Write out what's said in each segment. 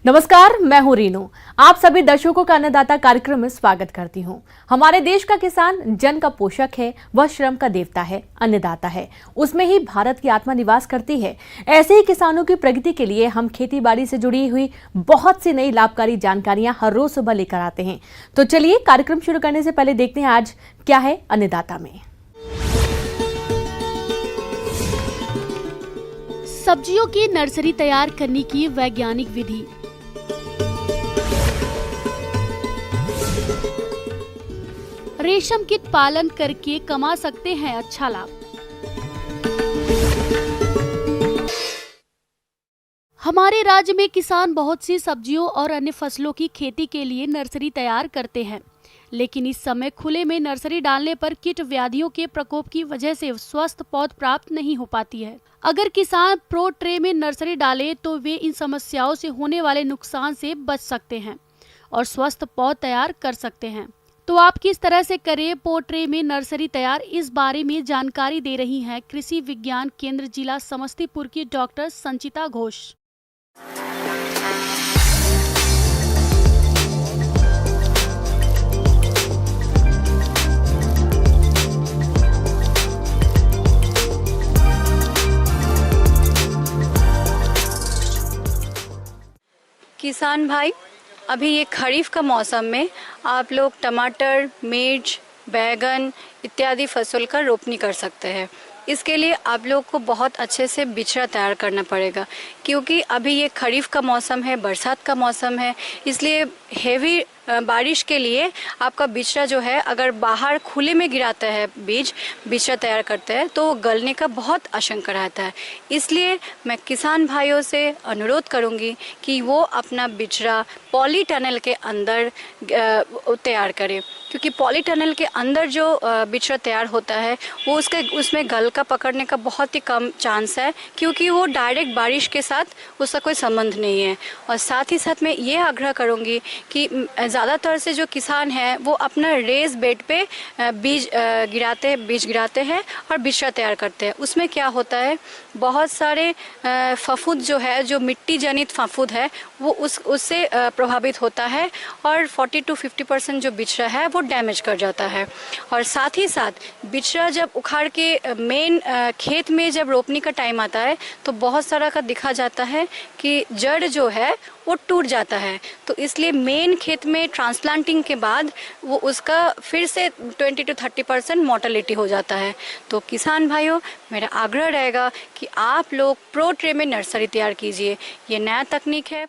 नमस्कार, मैं हूं रीनू। आप सभी दर्शकों का अन्नदाता कार्यक्रम में स्वागत करती हूं। हमारे देश का किसान जन का पोषक है, वह श्रम का देवता है, अन्नदाता है। उसमें ही भारत की आत्मा निवास करती है। ऐसे ही किसानों की प्रगति के लिए हम खेती बाड़ी से जुड़ी हुई बहुत सी नई लाभकारी जानकारियां हर रोज सुबह लेकर आते हैं। तो चलिए कार्यक्रम शुरू करने से पहले देखते हैं आज क्या है अन्नदाता में। सब्जियों की नर्सरी तैयार करने की वैज्ञानिक विधि। रेशम कीट पालन करके कमा सकते हैं अच्छा लाभ। हमारे राज्य में किसान बहुत सी सब्जियों और अन्य फसलों की खेती के लिए नर्सरी तैयार करते हैं, लेकिन इस समय खुले में नर्सरी डालने पर कीट व्याधियों के प्रकोप की वजह से स्वस्थ पौध प्राप्त नहीं हो पाती है। अगर किसान प्रो ट्रे में नर्सरी डाले तो वे इन समस्याओं से होने वाले नुकसान से बच सकते हैं और स्वस्थ पौध तैयार कर सकते हैं। तो आप किस तरह से करें प्रो ट्रे में नर्सरी तैयार, इस बारे में जानकारी दे रही हैं कृषि विज्ञान केंद्र जिला समस्तीपुर की डॉक्टर संचिता घोष। किसान भाई, अभी ये खरीफ का मौसम में आप लोग टमाटर, मिर्च, बैगन इत्यादि फसल का रोपनी कर सकते हैं। इसके लिए आप लोग को बहुत अच्छे से बिचड़ा तैयार करना पड़ेगा, क्योंकि अभी ये खरीफ का मौसम है, बरसात का मौसम है। इसलिए हेवी बारिश के लिए आपका बिचड़ा जो है, अगर बाहर खुले में गिराता है बिचड़ा तैयार करते हैं तो गलने का बहुत आशंका रहता है। इसलिए मैं किसान भाइयों से अनुरोध करूंगी कि वो अपना बिचड़ा पॉलीटनल के अंदर तैयार करें, क्योंकि पॉलीटनल के अंदर जो बिचड़ा तैयार होता है वो उसमें गल का पकड़ने का बहुत ही कम चांस है, क्योंकि वो डायरेक्ट बारिश के साथ उसका कोई संबंध नहीं है। और साथ ही साथ मैं ये आग्रह करूंगी कि ज़्यादातर से जो किसान हैं वो अपना रेस बेड पे बीज गिराते हैं और बिचड़ा तैयार करते हैं। उसमें क्या होता है, बहुत सारे फफूंद जो है, जो मिट्टी जनित फफूंद है, वो उससे प्रभावित होता है और 40 to 50% जो बिचड़ा है वो डैमेज कर जाता है। और साथ ही साथ बिचड़ा जब उखाड़ के मेन खेत में जब रोपनी का टाइम आता है तो बहुत सारा का दिखा जाता है कि जड़ जो है वो टूट जाता है। तो इसलिए मेन खेत में ट्रांसप्लांटिंग के बाद वो उसका फिर से 20 to 30% मोर्टेलिटी हो जाता है। तो किसान भाइयों, मेरा आग्रह रहेगा कि आप लोग प्रो ट्रे में नर्सरी तैयार कीजिए। ये नया तकनीक है।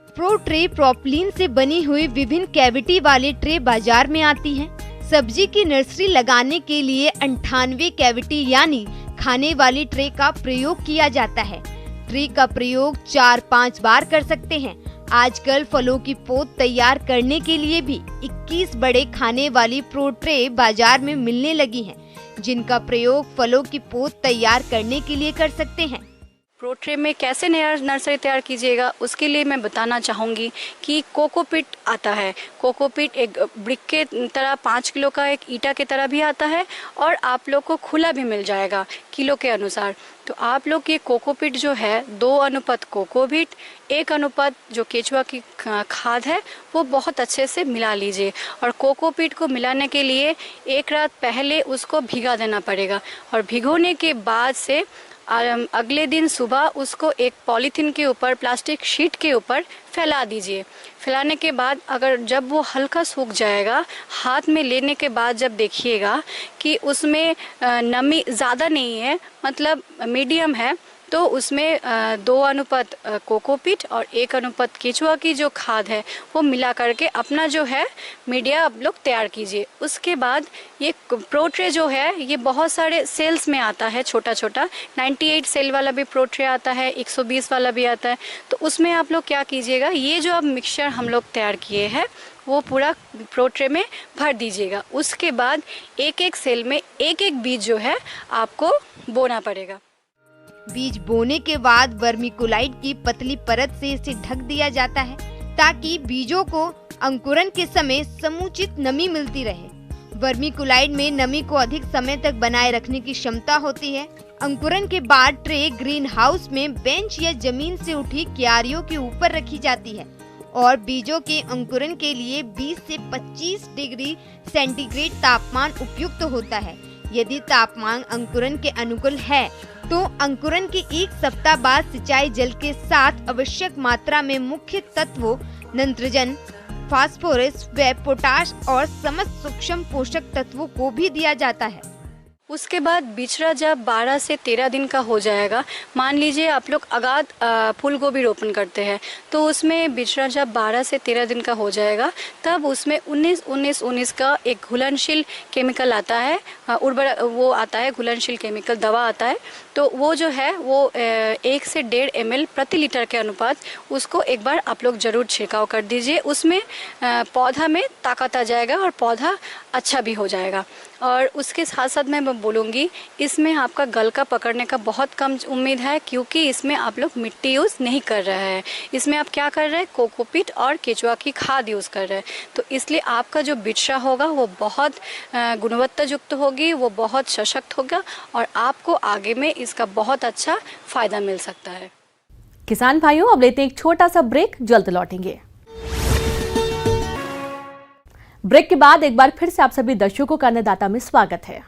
प्रो ट्रे प्रोपलीन से बनी हुई विभिन्न कैविटी वाले ट्रे बाजार में आती हैं। सब्जी की नर्सरी लगाने के लिए 98 कैविटी यानी खाने वाली ट्रे का प्रयोग किया जाता है। ट्रे का प्रयोग 4-5 बार कर सकते हैं। आजकल फलों की पौध तैयार करने के लिए भी 21 बड़े खाने वाली प्रो ट्रे बाजार में मिलने लगी हैं, जिनका प्रयोग फलों की पौध तैयार करने के लिए कर सकते हैं। प्रो ट्रे में कैसे नया नर्सरी तैयार कीजिएगा, उसके लिए मैं बताना चाहूँगी कि कोकोपीट आता है। कोकोपीट एक ब्रिक के तरह 5 किलो का एक ईटा की तरह भी आता है और आप लोग को खुला भी मिल जाएगा किलो के अनुसार। तो आप लोग ये कोकोपीट जो है 2 अनुपात कोकोपीट 1 अनुपात जो केचुआ की खाद है वो बहुत अच्छे से मिला लीजिए। और कोकोपीट को मिलाने के लिए 1 रात पहले उसको भिगा देना पड़ेगा और भिगोने के बाद से अगले दिन सुबह उसको एक पॉलीथीन के ऊपर, प्लास्टिक शीट के ऊपर फैला दीजिए। फैलाने के बाद अगर जब वो हल्का सूख जाएगा, हाथ में लेने के बाद जब देखिएगा कि उसमें नमी ज़्यादा नहीं है, मतलब मीडियम है, तो उसमें 2 अनुपात कोकोपीट और 1 अनुपात केचुआ की जो खाद है वो मिला करके अपना जो है मीडिया आप लोग तैयार कीजिए। उसके बाद ये प्रो ट्रे जो है ये बहुत सारे सेल्स में आता है, छोटा छोटा 98 सेल वाला भी प्रो ट्रे आता है, 120 वाला भी आता है। तो उसमें आप लोग क्या कीजिएगा, ये जो अब मिक्सचर हम लोग तैयार किए हैं वो पूरा प्रो ट्रे में भर दीजिएगा। उसके बाद एक एक सेल में एक एक बीज जो है आपको बोना पड़ेगा। बीज बोने के बाद वर्मीकुलाइट की पतली परत से इसे ढक दिया जाता है, ताकि बीजों को अंकुरन के समय समुचित नमी मिलती रहे। वर्मीकुलाइट में नमी को अधिक समय तक बनाए रखने की क्षमता होती है। अंकुरन के बाद ट्रे ग्रीन हाउस में बेंच या जमीन से उठी क्यारियों के ऊपर रखी जाती है और बीजों के अंकुरन के लिए 20 से 25 डिग्री सेंटीग्रेड तापमान उपयुक्त होता है। यदि तापमान अंकुरन के अनुकूल है तो अंकुरन के 1 सप्ताह बाद सिंचाई जल के साथ आवश्यक मात्रा में मुख्य तत्वों नाइट्रोजन, फास्फोरस व पोटाश और समस्त सूक्ष्म पोषक तत्वों को भी दिया जाता है। उसके बाद बिचड़ा जब 12 से 13 दिन का हो जाएगा, मान लीजिए आप लोग अगाध फूल गोभी रोपण करते हैं, तो उसमें बिचड़ा जब 12 से 13 दिन का हो जाएगा तब उसमें 19-19-19 का एक घुलनशील केमिकल आता है, वो आता है घुलनशील केमिकल दवा आता है। तो वो जो है वो 1 से 1.5 ml प्रति लीटर के अनुपात उसको एक बार आप लोग ज़रूर छिड़काव कर दीजिए। उसमें पौधा में ताकत आ जाएगा और पौधा अच्छा भी हो जाएगा। और उसके साथ साथ मैं बोलूँगी इसमें आपका गलका पकड़ने का बहुत कम उम्मीद है, क्योंकि इसमें आप लोग मिट्टी यूज़ नहीं कर रहे हैं। इसमें आप क्या कर रहे हैं, कोकोपीट और केचुआ की खाद यूज़ कर रहे हैं। तो इसलिए आपका जो बिचड़ा होगा वो बहुत गुणवत्ता युक्त होगी, वो बहुत सशक्त होगा और आपको आगे में इसका बहुत अच्छा फ़ायदा मिल सकता है। किसान भाइयों, अब लेते हैं एक छोटा सा ब्रेक, जल्द लौटेंगे। ब्रेक के बाद एक बार फिर से आप सभी दर्शकों का अन्नदाता में स्वागत है।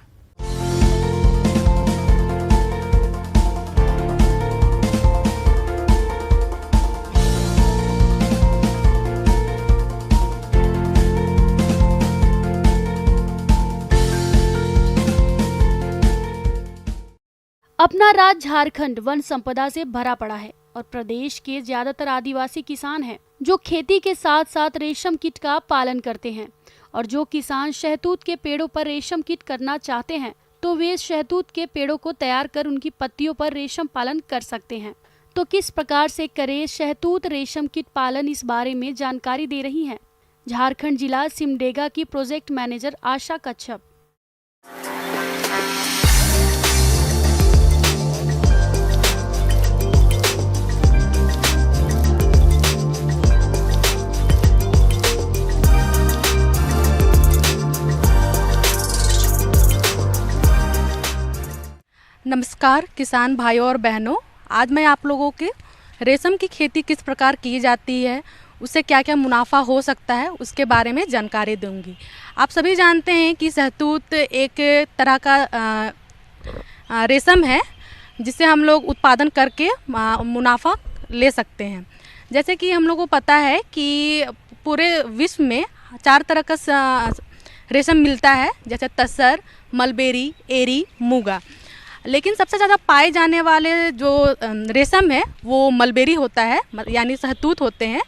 अपना राज्य झारखंड वन संपदा से भरा पड़ा है और प्रदेश के ज्यादातर आदिवासी किसान हैं जो खेती के साथ साथ रेशम कीट का पालन करते हैं। और जो किसान शहतूत के पेड़ों पर रेशम कीट करना चाहते हैं तो वे शहतूत के पेड़ों को तैयार कर उनकी पत्तियों पर रेशम पालन कर सकते हैं। तो किस प्रकार से करें शहतूत रेशम कीट पालन, इस बारे में जानकारी दे रही हैं झारखंड जिला सिमडेगा की प्रोजेक्ट मैनेजर आशा कच्छप। नमस्कार किसान भाइयों और बहनों, आज मैं आप लोगों के रेशम की खेती किस प्रकार की जाती है, उससे क्या क्या मुनाफा हो सकता है, उसके बारे में जानकारी दूंगी। आप सभी जानते हैं कि शहतूत एक तरह का रेशम है जिससे हम लोग उत्पादन करके मुनाफा ले सकते हैं। जैसे कि हम लोगों को पता है कि पूरे विश्व में 4 तरह का रेशम मिलता है, जैसे तसर, मलबेरी, एरी, मूंगा। लेकिन सबसे ज़्यादा पाए जाने वाले जो रेशम है वो मलबेरी होता है, यानी शहतूत होते हैं।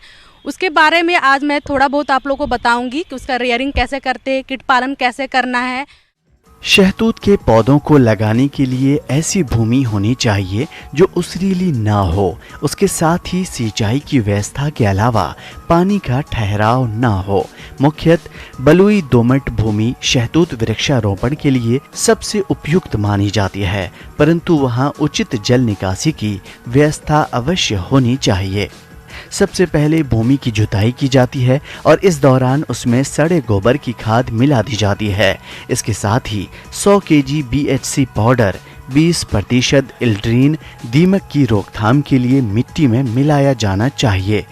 उसके बारे में आज मैं थोड़ा बहुत आप लोगों को बताऊंगी कि उसका रेयरिंग कैसे करते हैं, कीट पालन कैसे करना है। शहतूत के पौधों को लगाने के लिए ऐसी भूमि होनी चाहिए जो उसरीली ना हो। उसके साथ ही सिंचाई की व्यवस्था के अलावा पानी का ठहराव ना हो। मुख्यतः बलुई दोमट भूमि शहतूत वृक्षारोपण के लिए सबसे उपयुक्त मानी जाती है, परंतु वहाँ उचित जल निकासी की व्यवस्था अवश्य होनी चाहिए। सबसे पहले भूमि की जुताई की जाती है और इस दौरान उसमें सड़े गोबर की खाद मिला दी जाती है। इसके साथ ही 100 kg BHC पाउडर, 20% इल्ड्रीन दीमक की रोकथाम के लिए मिट्टी में मिलाया जाना चाहिए।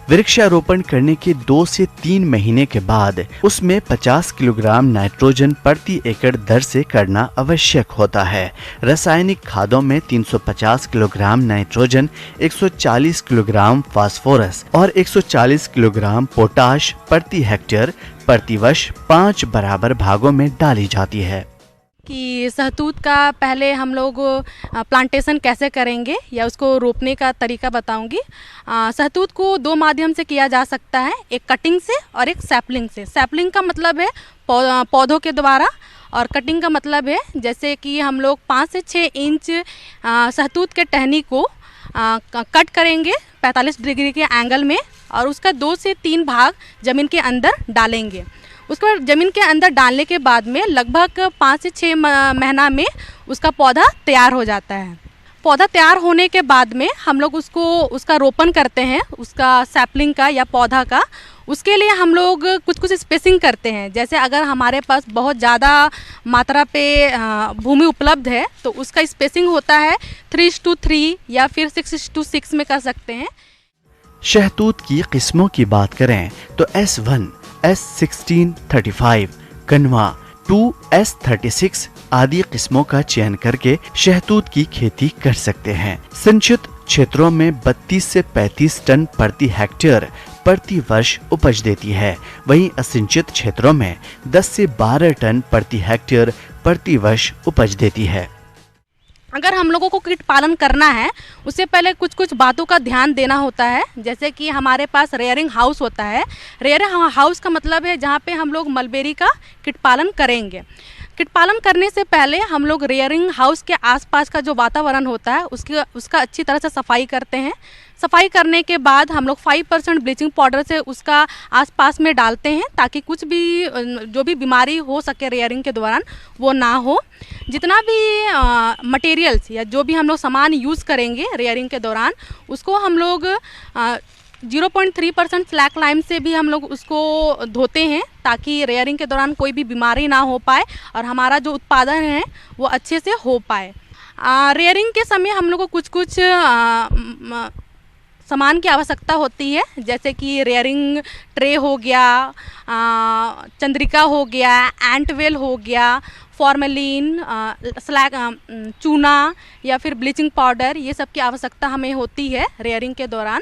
वृक्षारोपण करने के 2 से 3 महीने के बाद उसमें 50 किलोग्राम नाइट्रोजन प्रति एकड़ दर से करना आवश्यक होता है। रासायनिक खादों में 350 किलोग्राम नाइट्रोजन, 140 किलोग्राम फास्फोरस और 140 किलोग्राम पोटाश प्रति हेक्टेयर प्रतिवर्ष 5 बराबर भागों में डाली जाती है। कि शहतूत का पहले हम लोग प्लांटेशन कैसे करेंगे या उसको रोपने का तरीका बताऊंगी। शहतूत को 2 माध्यम से किया जा सकता है, एक कटिंग से और एक सैपलिंग से। सैपलिंग का मतलब है पौधों के द्वारा, और कटिंग का मतलब है जैसे कि हम लोग 5 से 6 इंच शहतूत के टहनी को कट करेंगे 45 डिग्री के एंगल में और उसका 2 से 3 भाग ज़मीन के अंदर डालेंगे। उसके बाद ज़मीन के अंदर डालने के बाद में लगभग 5 से 6 महीना में उसका पौधा तैयार हो जाता है। पौधा तैयार होने के बाद में हम लोग उसका रोपण करते हैं, उसका सैपलिंग का या पौधा का। उसके लिए हम लोग कुछ स्पेसिंग करते हैं। जैसे अगर हमारे पास बहुत ज़्यादा मात्रा पे भूमि उपलब्ध है तो उसका स्पेसिंग होता है 3:3 या फिर 6:6 में कर सकते हैं। शहतूत की किस्मों की बात करें तो S1, S1635, कनवा 2S36 आदि किस्मों का चयन करके शहतूत की खेती कर सकते हैं। सिंचित क्षेत्रों में 32 से 35 टन प्रति हेक्टेयर प्रति वर्ष उपज देती है, वहीं असिंचित क्षेत्रों में 10 से 12 टन प्रति हेक्टेयर प्रति वर्ष उपज देती है। अगर हम लोगों को कीट पालन करना है उससे पहले कुछ कुछ बातों का ध्यान देना होता है। जैसे कि हमारे पास रेयरिंग हाउस होता है। रेयरिंग हाउस का मतलब है जहाँ पे हम लोग मलबेरी का कीट पालन करेंगे। कीट पालन करने से पहले हम लोग रेयरिंग हाउस के आसपास का जो वातावरण होता है उसका अच्छी तरह से सफाई करते हैं। सफाई करने के बाद हम लोग 5% ब्लीचिंग पाउडर से उसका आसपास में डालते हैं ताकि कुछ भी जो भी बीमारी हो सके रेयरिंग के दौरान वो ना हो। जितना भी मटेरियल्स या जो भी हम लोग सामान यूज़ करेंगे रेयरिंग के दौरान उसको हम लोग 0.3% स्लैक लाइम से भी हम लोग उसको धोते हैं ताकि रेयरिंग के दौरान कोई भी बीमारी ना हो पाए और हमारा जो उत्पादन है वो अच्छे से हो पाए। रेयरिंग के समय हम लोग को कुछ कुछ सामान की आवश्यकता होती है, जैसे कि रेयरिंग ट्रे हो गया, चंद्रिका हो गया, एंटवेल हो गया, फॉर्मेलिन, चूना या फिर ब्लीचिंग पाउडर, ये सब की आवश्यकता हमें होती है रेयरिंग के दौरान।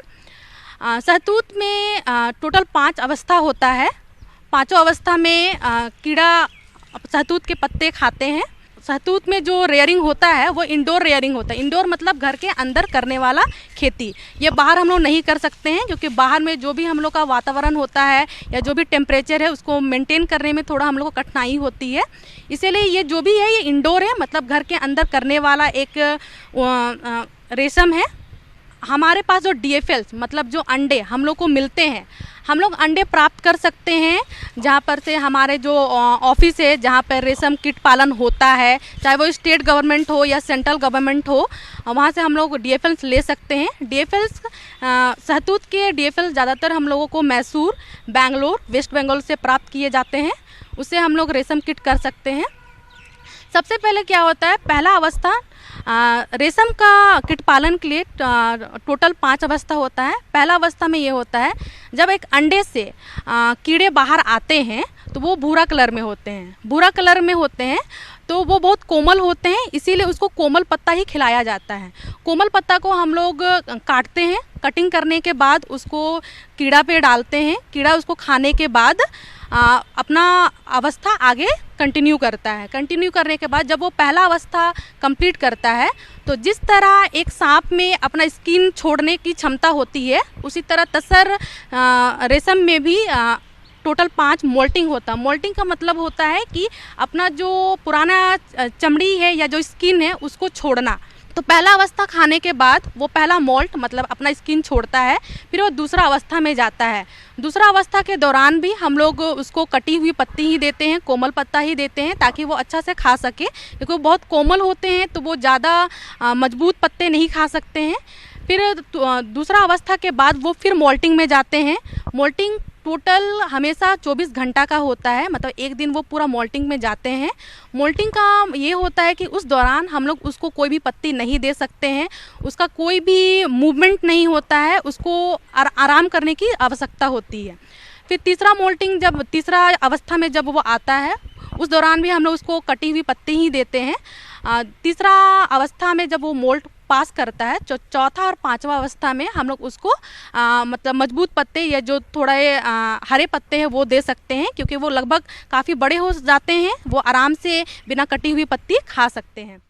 शहतूत में टोटल 5 अवस्था होता है। पांचों अवस्था में कीड़ा शहतूत के पत्ते खाते हैं। शहतूत में जो रेयरिंग होता है वो इंडोर रेयरिंग होता है। इंडोर मतलब घर के अंदर करने वाला खेती। ये बाहर हम लोग नहीं कर सकते हैं क्योंकि बाहर में जो भी हम लोग का वातावरण होता है या जो भी टेम्परेचर है उसको मेंटेन करने में थोड़ा हम लोग को कठिनाई होती है। इसीलिए ये जो भी है ये इंडोर है, मतलब घर के अंदर करने वाला एक रेशम है। हमारे पास जो DFLs मतलब जो अंडे हम लोग को मिलते हैं, हम लोग अंडे प्राप्त कर सकते हैं जहाँ पर से हमारे जो ऑफिस है जहाँ पर रेशम कीट पालन होता है, चाहे वो स्टेट गवर्नमेंट हो या सेंट्रल गवर्नमेंट हो, वहाँ से हम लोग DFLs ले सकते हैं। DFLs शहतूत के DFL ज़्यादातर हम लोगों को मैसूर, बेंगलोर, वेस्ट बंगाल से प्राप्त किए जाते हैं। उससे हम लोग रेशम कीट कर सकते हैं। सबसे पहले क्या होता है, पहला अवस्था रेशम का कीट पालन के लिए टोटल 5 अवस्था होता है। पहला अवस्था में ये होता है जब एक अंडे से कीड़े बाहर आते हैं तो वो भूरा कलर में होते हैं। भूरा कलर में होते हैं तो वो बहुत कोमल होते हैं, इसीलिए उसको कोमल पत्ता ही खिलाया जाता है। कोमल पत्ता को हम लोग काटते हैं। कटिंग करने के बाद उसको कीड़ा पे डालते हैं। कीड़ा उसको खाने के बाद अपना अवस्था आगे कंटिन्यू करता है। कंटिन्यू करने के बाद जब वो पहला अवस्था कंप्लीट करता है तो जिस तरह एक सांप में अपना स्किन छोड़ने की क्षमता होती है, उसी तरह तसर रेशम में भी टोटल 5 मोल्टिंग होता है। मोल्टिंग का मतलब होता है कि अपना जो पुराना चमड़ी है या जो स्किन है उसको छोड़ना। तो पहला अवस्था खाने के बाद वो पहला मोल्ट मतलब अपना स्किन छोड़ता है, फिर वो दूसरा अवस्था में जाता है। दूसरा अवस्था के दौरान भी हम लोग उसको कटी हुई पत्ती ही देते हैं, कोमल पत्ता ही देते हैं ताकि वो अच्छा से खा सके, क्योंकि वो बहुत कोमल होते हैं तो वो ज़्यादा मजबूत पत्ते नहीं खा सकते हैं। फिर दूसरा अवस्था के बाद वो फिर मोल्टिंग में जाते हैं। मोल्टिंग टोटल हमेशा 24 घंटा का होता है, मतलब एक दिन वो पूरा मोल्टिंग में जाते हैं। मोल्टिंग का ये होता है कि उस दौरान हम लोग उसको कोई भी पत्ती नहीं दे सकते हैं, उसका कोई भी मूवमेंट नहीं होता है, उसको आराम करने की आवश्यकता होती है। फिर तीसरा अवस्था में जब वो आता है उस दौरान भी हम लोग उसको कटी हुई पत्ती ही देते हैं। तीसरा अवस्था में जब वो मोल्ट पास करता है, चौथा और पांचवा अवस्था में हम लोग उसको मतलब मजबूत पत्ते या जो थोड़ा हरे पत्ते हैं वो दे सकते हैं, क्योंकि वो लगभग काफ़ी बड़े हो जाते हैं, वो आराम से बिना कटी हुई पत्ती खा सकते हैं।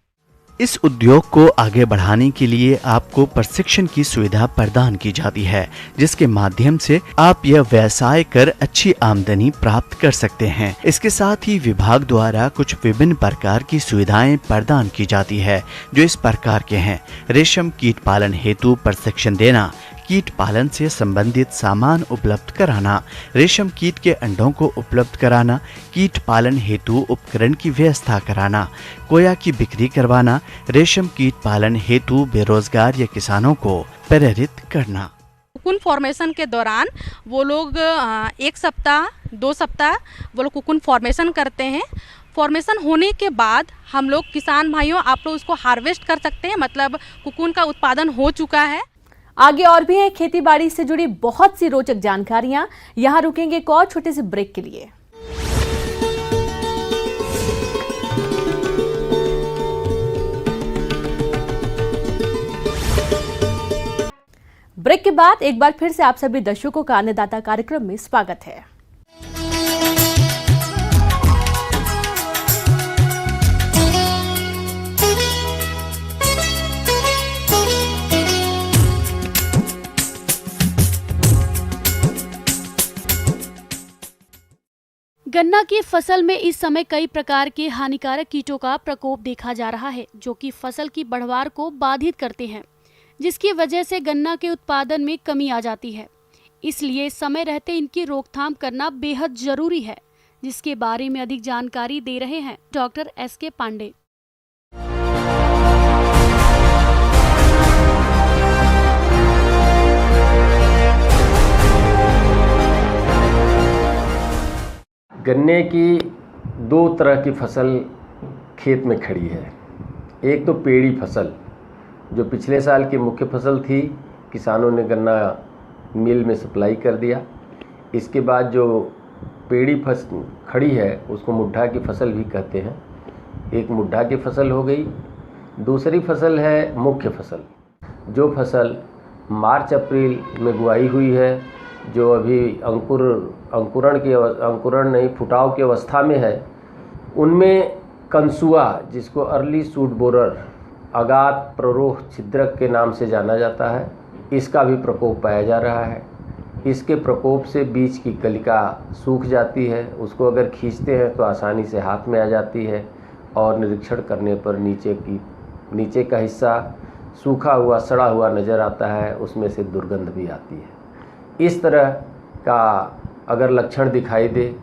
इस उद्योग को आगे बढ़ाने के लिए आपको प्रशिक्षण की सुविधा प्रदान की जाती है, जिसके माध्यम से आप यह व्यवसाय कर अच्छी आमदनी प्राप्त कर सकते हैं। इसके साथ ही विभाग द्वारा कुछ विभिन्न प्रकार की सुविधाएं प्रदान की जाती है, जो इस प्रकार के हैं: रेशम कीट पालन हेतु प्रशिक्षण देना, कीट पालन से संबंधित सामान उपलब्ध कराना, रेशम कीट के अंडों को उपलब्ध कराना, कीट पालन हेतु उपकरण की व्यवस्था कराना, कोया की बिक्री करवाना, रेशम कीट पालन हेतु बेरोजगार या किसानों को प्रेरित करना। कुकुन फॉर्मेशन के दौरान वो लोग 1 सप्ताह 2 सप्ताह वो लोग कुकुन फॉर्मेशन करते हैं। फॉर्मेशन होने के बाद हम लोग किसान भाइयों, आप लोग उसको हार्वेस्ट कर सकते हैं, मतलब कुकुन का उत्पादन हो चुका है। आगे और भी हैं खेती बाड़ी से जुड़ी बहुत सी रोचक जानकारियां। यहां रुकेंगे एक और छोटे से ब्रेक के लिए। ब्रेक के बाद एक बार फिर से आप सभी दर्शकों का अन्नदाता कार्यक्रम में स्वागत है। गन्ना की फसल में इस समय कई प्रकार के हानिकारक कीटों का प्रकोप देखा जा रहा है, जो कि फसल की बढ़वार को बाधित करते हैं, जिसकी वजह से गन्ना के उत्पादन में कमी आ जाती है। इसलिए समय रहते इनकी रोकथाम करना बेहद जरूरी है, जिसके बारे में अधिक जानकारी दे रहे हैं डॉक्टर SK पांडे। गन्ने की दो तरह की फसल खेत में खड़ी है। एक तो पेड़ी फसल, जो पिछले साल की मुख्य फसल थी, किसानों ने गन्ना मिल में सप्लाई कर दिया। इसके बाद जो पेड़ी फसल खड़ी है उसको मुड्ढा की फसल भी कहते हैं। एक मुड्ढा की फसल हो गई। दूसरी फसल है मुख्य फसल, जो फसल मार्च अप्रैल में बुआई हुई है, जो अभी अंकुरण नहीं फुटाव की अवस्था में है। उनमें कंसुआ, जिसको अर्ली सूट बोरर अगात प्ररोह छिद्रक के नाम से जाना जाता है, इसका भी प्रकोप पाया जा रहा है। इसके प्रकोप से बीज की कलिका सूख जाती है। उसको अगर खींचते हैं तो आसानी से हाथ में आ जाती है और निरीक्षण करने पर नीचे का हिस्सा सूखा हुआ सड़ा हुआ नज़र आता है, उसमें से दुर्गंध भी आती है। इस तरह का अगर लक्षण दिखाई दे,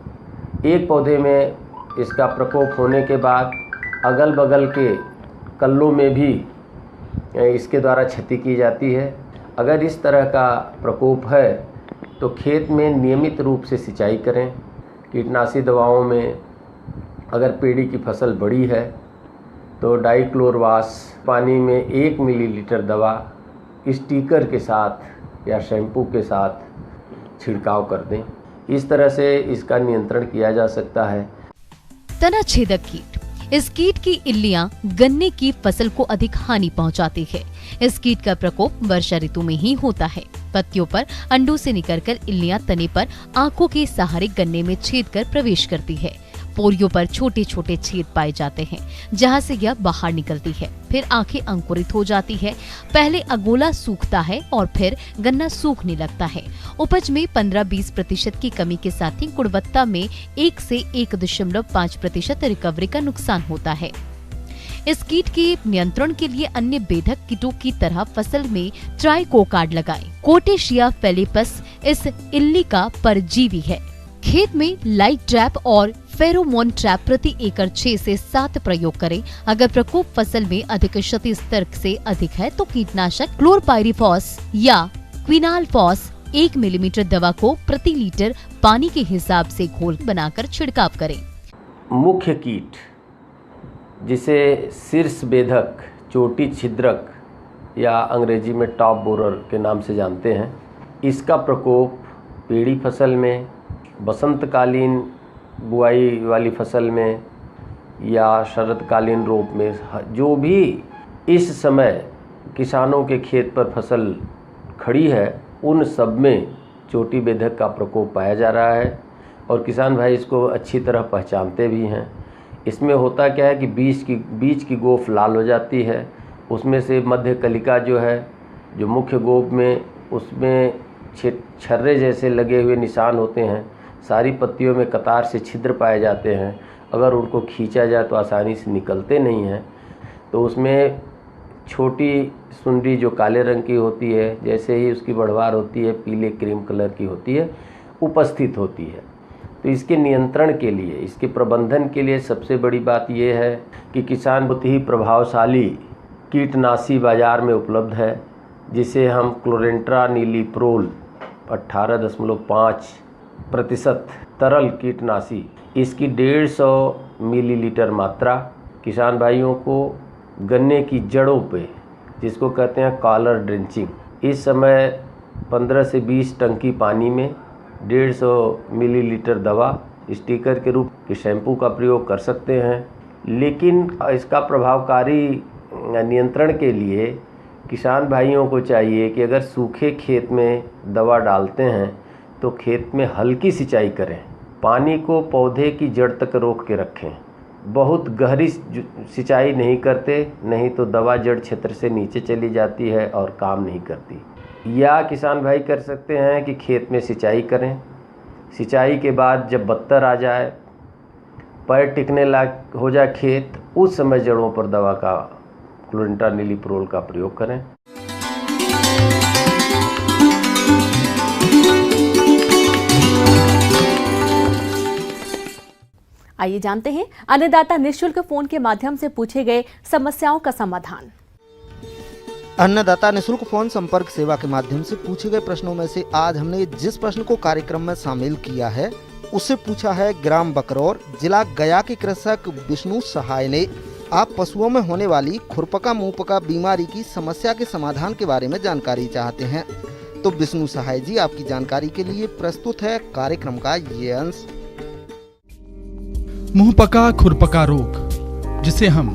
एक पौधे में इसका प्रकोप होने के बाद अगल बगल के कल्लों में भी इसके द्वारा क्षति की जाती है। अगर इस तरह का प्रकोप है तो खेत में नियमित रूप से सिंचाई करें। कीटनाशी दवाओं में अगर पेड़ी की फसल बड़ी है तो डाइक्लोरवास पानी में 1 मिलीलीटर दवा स्टिकर के साथ या शैम्पू के साथ छिड़काव कर दें। इस तरह से इसका नियंत्रण किया जा सकता है। तना छेदक कीट, इस कीट की इल्लियां गन्ने की फसल को अधिक हानि पहुंचाती है। इस कीट का प्रकोप वर्षा ऋतु में ही होता है। पत्तियों पर अंडों से निकलकर इल्लियां तने पर आंखों के सहारे गन्ने में छेद कर प्रवेश करती है। पोरियों पर छोटे छोटे छेद पाए जाते हैं, जहां से यह बाहर निकलती है। फिर आंखें अंकुरित हो जाती है। पहले अगोला सूखता है और फिर गन्ना सूखने लगता है। उपज में 15-20% की कमी के साथ ही गुणवत्ता में 1 से 1.5% रिकवरी का नुकसान होता है। इस कीट के नियंत्रण के लिए अन्य बेधक कीटों की तरह फसल में ट्राइकोकार्ड लगाएं। कोटेशिया फेलिपस इस इल्ली का परजीवी है। खेत में लाइट ट्रैप और फेरोमोन ट्रैप प्रति एकड़ 6 से 7 प्रयोग करें। अगर प्रकोप फसल में अधिक क्षति स्तर से अधिक है तो कीटनाशक क्लोरपाइरिफॉस या क्विनालफॉस 1 मिलीमीटर दवा को प्रति लीटर पानी के हिसाब से घोल बनाकर छिड़काव करें। मुख्य कीट, जिसे शीर्ष बेधक, चोटी छिद्रक या अंग्रेजी में टॉप बोरर के नाम से जानते हैं, इसका प्रकोप पेड़ी फसल में, बसंतकालीन बुआई वाली फसल में या शरदकालीन रोप में, जो भी इस समय किसानों के खेत पर फसल खड़ी है, उन सब में चोटी बेधक का प्रकोप पाया जा रहा है और किसान भाई इसको अच्छी तरह पहचानते भी हैं। इसमें होता क्या है कि बीज की गोफ लाल हो जाती है। उसमें से मध्य कलिका जो है, जो मुख्य गोफ में, उसमें छर्रे जैसे लगे हुए निशान होते हैं। सारी पत्तियों में कतार से छिद्र पाए जाते हैं। अगर उनको खींचा जाए तो आसानी से निकलते नहीं हैं। तो उसमें छोटी सुंडी जो काले रंग की होती है, जैसे ही उसकी बढ़वार होती है पीले क्रीम कलर की होती है, उपस्थित होती है। तो इसके नियंत्रण के लिए, इसके प्रबंधन के लिए सबसे बड़ी बात यह है कि किसान बहुत ही प्रभावशाली कीटनाशी बाज़ार में उपलब्ध है, जिसे हम क्लोरेंट्रा नीलीप्रोल 18.5% तरल कीटनाशी, इसकी 150 मिलीलीटर मात्रा किसान भाइयों को गन्ने की जड़ों पे, जिसको कहते हैं कॉलर ड्रेंचिंग, इस समय 15 से 20 टंकी पानी में 150 मिलीलीटर दवा स्टिकर के रूप के शैम्पू का प्रयोग कर सकते हैं। लेकिन इसका प्रभावकारी नियंत्रण के लिए किसान भाइयों को चाहिए कि अगर सूखे खेत में दवा डालते हैं तो खेत में हल्की सिंचाई करें, पानी को पौधे की जड़ तक रोक के रखें, बहुत गहरी सिंचाई नहीं करते, नहीं तो दवा जड़ क्षेत्र से नीचे चली जाती है और काम नहीं करती। या किसान भाई कर सकते हैं कि खेत में सिंचाई करें, सिंचाई के बाद जब बत्तर आ जाए, पैर टिकने लायक हो जाए खेत, उस समय जड़ों पर दवा का क्लोरिंट्रानिलीप्रोल का प्रयोग करें। आइए जानते हैं अन्नदाता निःशुल्क फोन के माध्यम से पूछे गए समस्याओं का समाधान। अन्नदाता निःशुल्क फोन संपर्क सेवा के माध्यम से पूछे गए प्रश्नों में से आज हमने जिस प्रश्न को कार्यक्रम में शामिल किया है उससे पूछा है ग्राम बकरौर, जिला गया के कृषक विष्णु सहाय ने। आप पशुओं में होने वाली खुरपका मुंहपका बीमारी की समस्या के समाधान के बारे में जानकारी चाहते हैं। तो विष्णु सहाय जी, आपकी जानकारी के लिए प्रस्तुत है कार्यक्रम का ये अंश। मुंहपका खुरपका रोग, जिसे हम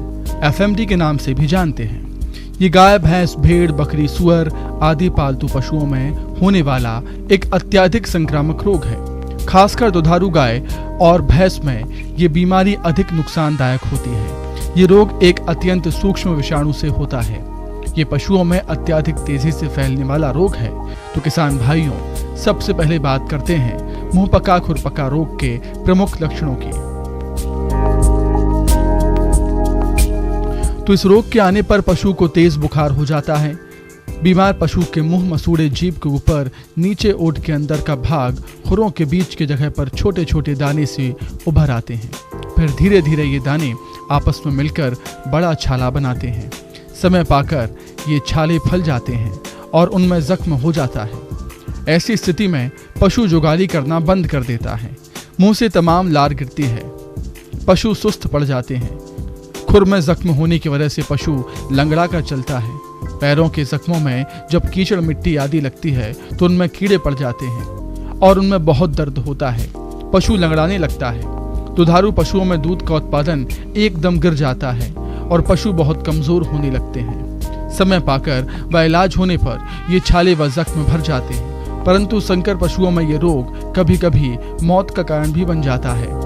FMD के नाम से भी जानते हैं, ये गाय, भैंस, भेड़, बकरी, सुअर आदि पालतू पशुओं में होने वाला एक अत्यधिक संक्रामक रोग है। खासकर दुधारू गाय और भैंस में ये बीमारी अधिक नुकसानदायक होती है। ये रोग एक अत्यंत सूक्ष्म विषाणु से होता है। ये पशुओं में अत्यधिक तेजी से फैलने वाला रोग है। तो किसान भाइयों, सबसे पहले बात करते हैं मुंहपका खुरपका रोग के प्रमुख लक्षणों की। तो इस रोग के आने पर पशु को तेज बुखार हो जाता है। बीमार पशु के मुंह मसूड़े जीभ के ऊपर नीचे ओठ के अंदर का भाग खुरों के बीच के जगह पर छोटे छोटे दाने से उभर आते हैं। फिर धीरे धीरे ये दाने आपस में मिलकर बड़ा छाला बनाते हैं। समय पाकर ये छाले फल जाते हैं और उनमें जख्म हो जाता है। ऐसी स्थिति में पशु जुगाली करना बंद कर देता है। मुंह से तमाम लार गिरती है। पशु सुस्त पड़ जाते हैं। खुर में जख्म होने की वजह से पशु लंगड़ा कर चलता है। पैरों के जख्मों में जब कीचड़ मिट्टी आदि लगती है तो उनमें कीड़े पड़ जाते हैं और उनमें बहुत दर्द होता है। पशु लंगड़ाने लगता है। दुधारू पशुओं में दूध का उत्पादन एकदम गिर जाता है और पशु बहुत कमजोर होने लगते हैं। समय पाकर व इलाज होने पर ये छाले व जख्म भर जाते हैं, परंतु संकर पशुओं में ये रोग कभी कभी मौत का कारण भी बन जाता है।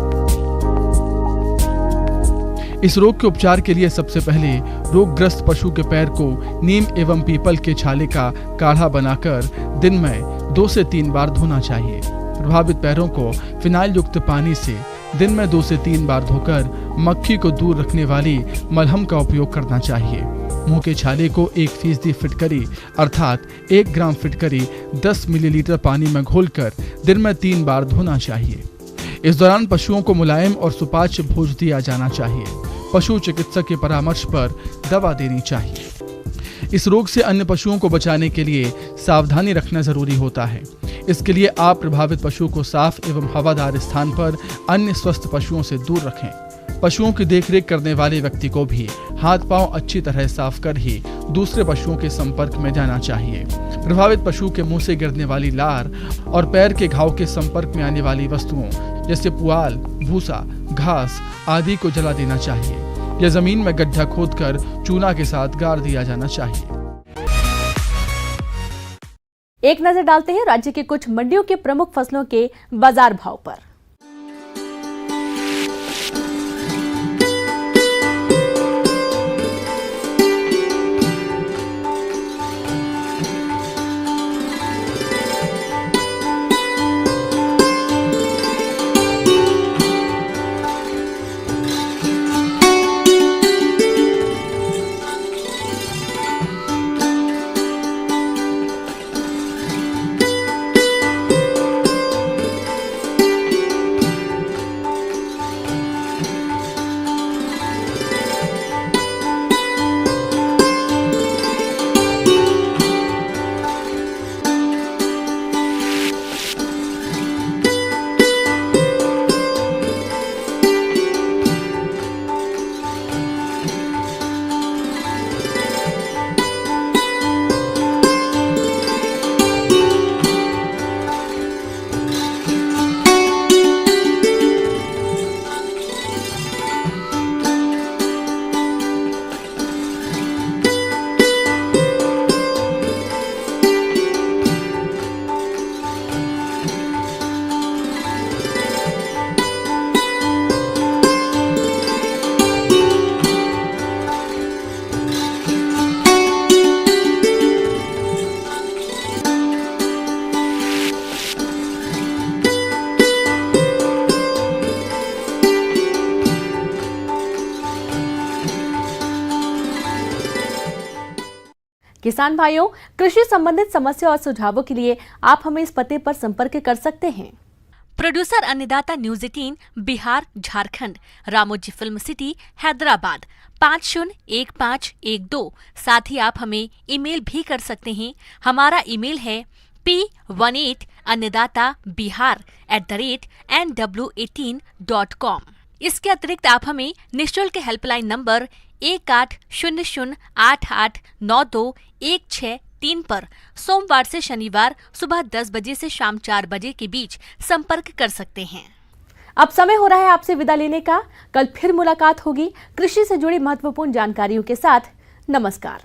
इस रोग के उपचार के लिए सबसे पहले रोगग्रस्त पशु के पैर को नीम एवं पीपल के छाले का काढ़ा बनाकर दिन में 2 से 3 बार धोना चाहिए। प्रभावित पैरों को फिनाइल युक्त पानी से दिन में 2 से 3 बार धोकर मक्खी को दूर रखने वाली मलहम का उपयोग करना चाहिए। मुंह के छाले को 1% फिटकरी अर्थात 1 ग्राम फिटकरी 10 मिलीलीटर पानी में घोलकर दिन में 3 बार धोना चाहिए। इस दौरान पशुओं को मुलायम और सुपाच्य भोज दिया जाना चाहिए। पशु चिकित्सक के परामर्श पर दवा देनी चाहिए। इस रोग से अन्य पशुओं को बचाने के लिए सावधानी रखना जरूरी होता है। इसके लिए आप प्रभावित पशु को साफ एवं हवादार स्थान पर अन्य स्वस्थ पशुओं से दूर रखें। पशुओं की देखरेख करने वाले व्यक्ति को भी हाथ पांव अच्छी तरह साफ कर ही दूसरे पशुओं के संपर्क में जाना चाहिए। प्रभावित पशु के मुंह से गिरने वाली लार और पैर के घाव के संपर्क में आने वाली वस्तुओं जैसे पुआल, भूसा, घास आदि को जला देना चाहिए या जमीन में गड्ढा खोदकर चूना के साथ गाड़ दिया जाना चाहिए। एक नजर डालते हैं राज्य के कुछ मंडियों के प्रमुख फसलों के बाजार भाव पर। किसान भाइयों, कृषि संबंधित समस्या और सुझावों के लिए आप हमें इस पते पर संपर्क कर सकते हैं। प्रोड्यूसर अन्नदाता news 18 Bihar Jharkhand, Ramoji film city Hyderabad 501512। साथ ही आप हमें ईमेल भी कर सकते हैं। हमारा ईमेल है p18annadatabihar@nw18.com। इसके अतिरिक्त आप हमें निःशुल्क हेल्पलाइन नंबर 1800889216 पर सोमवार से शनिवार सुबह 10 बजे से शाम 4 बजे के बीच संपर्क कर सकते हैं। अब समय हो रहा है आपसे विदा लेने का। कल फिर मुलाकात होगी कृषि से जुड़ी महत्वपूर्ण जानकारियों के साथ। नमस्कार।